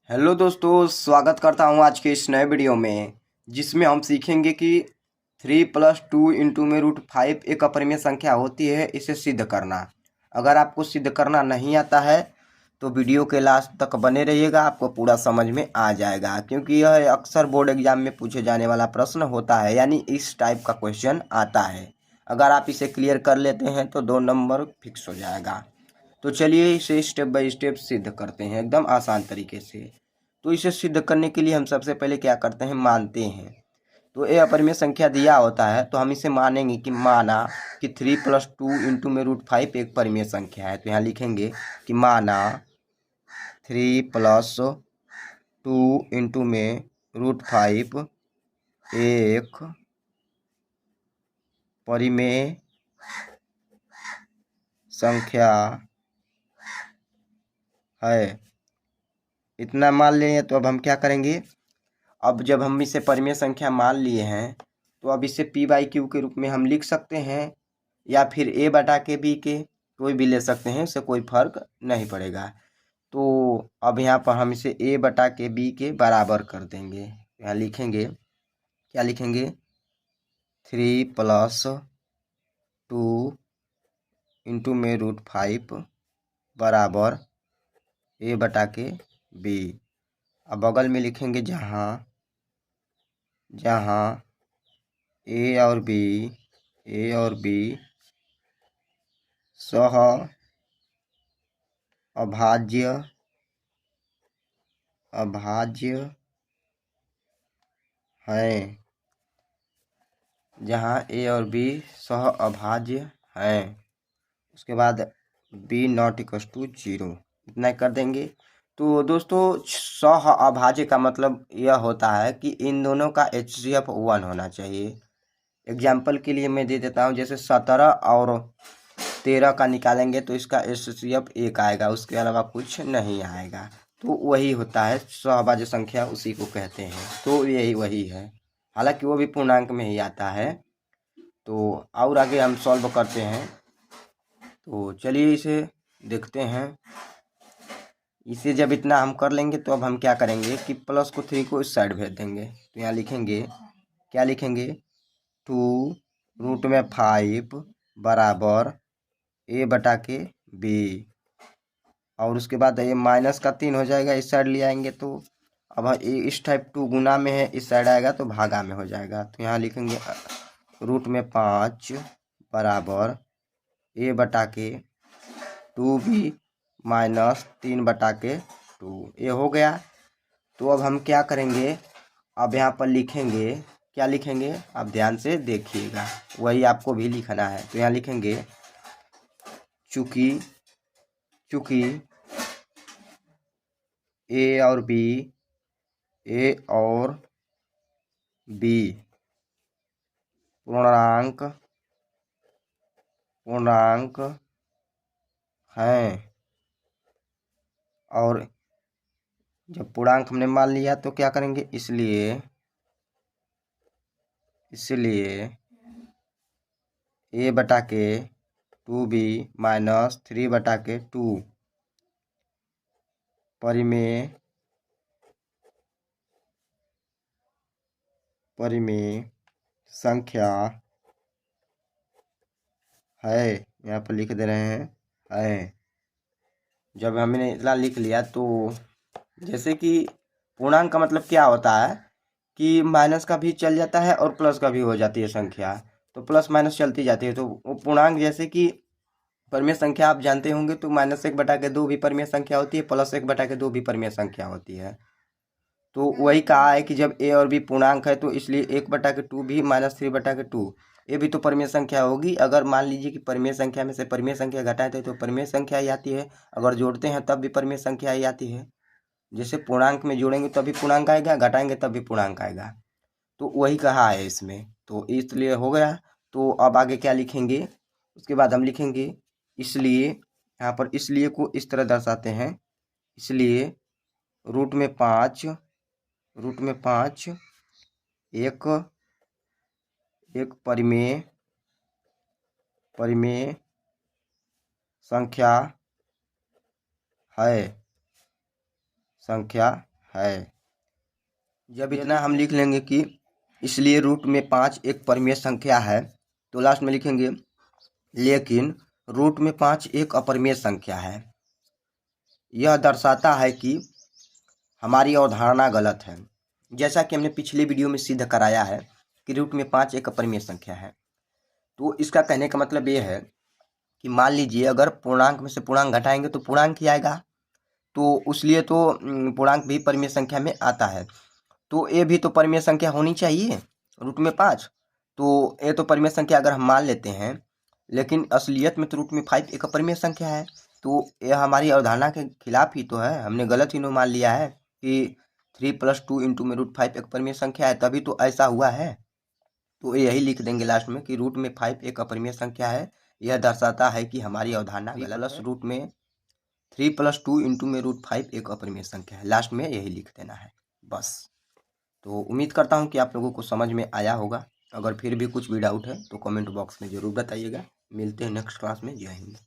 Hello दोस्तों, स्वागत करता हूं आज के इस नए वीडियो में जिसमें हम सीखेंगे कि 3+2 में √5 एक अपरिमेय संख्या होती है। इसे सिद्ध करना। अगर आपको सिद्ध करना नहीं आता है तो वीडियो के लास्ट तक बने रहिएगा, आपको पूरा समझ में आ जाएगा, क्योंकि यह अक्सर बोर्ड एग्जाम में पूछे जाने वाला प्रश्न होता है, यानी इस टाइप का क्वेश्चन आता है। अगर आप इसे क्लियर कर लेते हैं तो 2 नंबर फिक्स हो जाएगा। तो चलिए इसे स्टेप बाय स्टेप सिद्ध करते हैं एकदम आसान तरीके से। तो इसे सिद्ध करने के लिए हम सबसे पहले क्या करते हैं, मानते हैं। तो ये अपरिमेय संख्या दिया होता है तो हम इसे मानेंगे कि माना कि 3+2 में √5 एक परिमेय संख्या है। तो यहाँ लिखेंगे कि माना 3+2 में √5 एक परिमेय संख्या है। इतना मान लिए तो अब हम क्या करेंगे, अब जब हम इसे परिमेय संख्या मान लिए हैं तो अब इसे p/q के रूप में हम लिख सकते हैं, या फिर a/b के कोई भी ले सकते हैं, इससे कोई फर्क नहीं पड़ेगा। तो अब यहाँ पर हम इसे a/b के बराबर कर देंगे। यहाँ लिखेंगे, क्या लिखेंगे, 3+2 में √5 बराबर a/b। अब बगल में लिखेंगे जहाँ ए और बी सह अभाज्य हैं, जहाँ ए और बी सह अभाज्य हैं। उसके बाद b ≠ 0 इतना कर देंगे। तो दोस्तों, सह अभाज्य का मतलब यह होता है कि इन दोनों का HCF 1 होना चाहिए। एग्जाम्पल के लिए मैं दे देता हूँ, जैसे 17 और 13 का निकालेंगे तो इसका HCF 1 आएगा, उसके अलावा कुछ नहीं आएगा। तो वही होता है सहभाज्य संख्या, उसी को कहते हैं। तो यही वही है, हालांकि वो भी पूर्णांक में ही आता है। तो और आगे हम सॉल्व करते हैं। तो चलिए इसे देखते हैं। इसे जब इतना हम कर लेंगे तो अब हम क्या करेंगे कि प्लस को 3 को इस साइड भेज देंगे। तो यहाँ लिखेंगे, क्या लिखेंगे, 2√5 बराबर a/b। और उसके बाद ये माइनस का 3 हो जाएगा, इस साइड ले आएंगे तो अब इस टाइप 2 गुना में है, इस साइड आएगा तो भागा में हो जाएगा। तो यहाँ लिखेंगे √5 बराबर a/2b माइनस 3/2। ये हो गया। तो अब हम क्या करेंगे, अब यहाँ पर लिखेंगे, क्या लिखेंगे, आप ध्यान से देखिएगा, वही आपको भी लिखना है। तो यहाँ लिखेंगे चूंकि ए और बी पूर्णांक हैं, और जब पूर्णांक हमने मान लिया तो क्या करेंगे, इसलिए a/2b माइनस 3/2 परिमेय संख्या है। यहाँ पर लिख दे रहे हैं है। जब हमने इतना लिख लिया तो जैसे कि पूर्णांक का मतलब क्या होता है कि माइनस का भी चल जाता है और प्लस का भी हो जाती है संख्या, तो प्लस माइनस चलती जाती है। तो वो पूर्णांक, जैसे कि परिमेय संख्या आप जानते होंगे, तो -1/2 भी परिमेय संख्या होती है, +1/2 भी परिमेय संख्या होती है। तो वही कहा है कि जब ए और बी पूर्णांक है तो इसलिए 1/2 भी -3/2 ये भी तो परिमेय संख्या होगी। अगर मान लीजिए कि परिमेय संख्या में से परिमेय संख्या घटाते हैं तो परिमेय संख्या ही आती है, अगर जोड़ते हैं तब भी परिमेय संख्या ही आती है। जैसे पूर्णांक में जोड़ेंगे तभी पूर्णांक आएगा, घटाएंगे तब भी पूर्णांक आएगा। तो वही कहा है इसमें, तो इसलिए हो गया। तो अब आगे क्या लिखेंगे, उसके बाद हम लिखेंगे इसलिए, यहाँ पर इसलिए को इस तरह दर्शाते हैं, इसलिए √5 एक परिमेय संख्या है। है। जब इतना हम लिख लेंगे कि इसलिए रूट में 5 एक परिमेय संख्या है, तो लास्ट में लिखेंगे लेकिन रूट में 5 एक अपरिमेय संख्या है। यह दर्शाता है कि हमारी अवधारणा गलत है। जैसा कि हमने पिछले वीडियो में सिद्ध कराया है कि रूट में 5 एक अपरिमेय संख्या है। तो इसका कहने का मतलब ये है कि मान लीजिए अगर पूर्णांक में से पूर्णांक घटाएंगे तो पूर्णांक ही आएगा, तो उसलिए तो पूर्णांक भी परिमेय संख्या में आता है। तो ये भी तो परिमेय संख्या होनी चाहिए, रूट में 5। तो ये तो परिमेय संख्या अगर हम मान लेते हैं, लेकिन असलियत में तो रूट में 5 एक अपरिमेय संख्या है। तो यह हमारी अवधारणा के खिलाफ ही तो है, हमने गलत ही नो मान लिया है कि 3 + 2 इंटू में रूट 5 एक परिमेय संख्या है, तभी तो ऐसा हुआ है। तो यही लिख देंगे लास्ट में कि रूट में 5 एक अपरिमेय संख्या है। यह दर्शाता है कि हमारी अवधारणा गलत है। रूट में 3 + 2 इंटू में रूट 5 एक अपरिमेय संख्या है, लास्ट में यही लिख देना है बस। तो उम्मीद करता हूँ कि आप लोगों को समझ में आया होगा। अगर फिर भी कुछ भी डाउट है तो कमेंट बॉक्स में ज़रूर बताइएगा। मिलते हैं नेक्स्ट क्लास में। जय हिंद।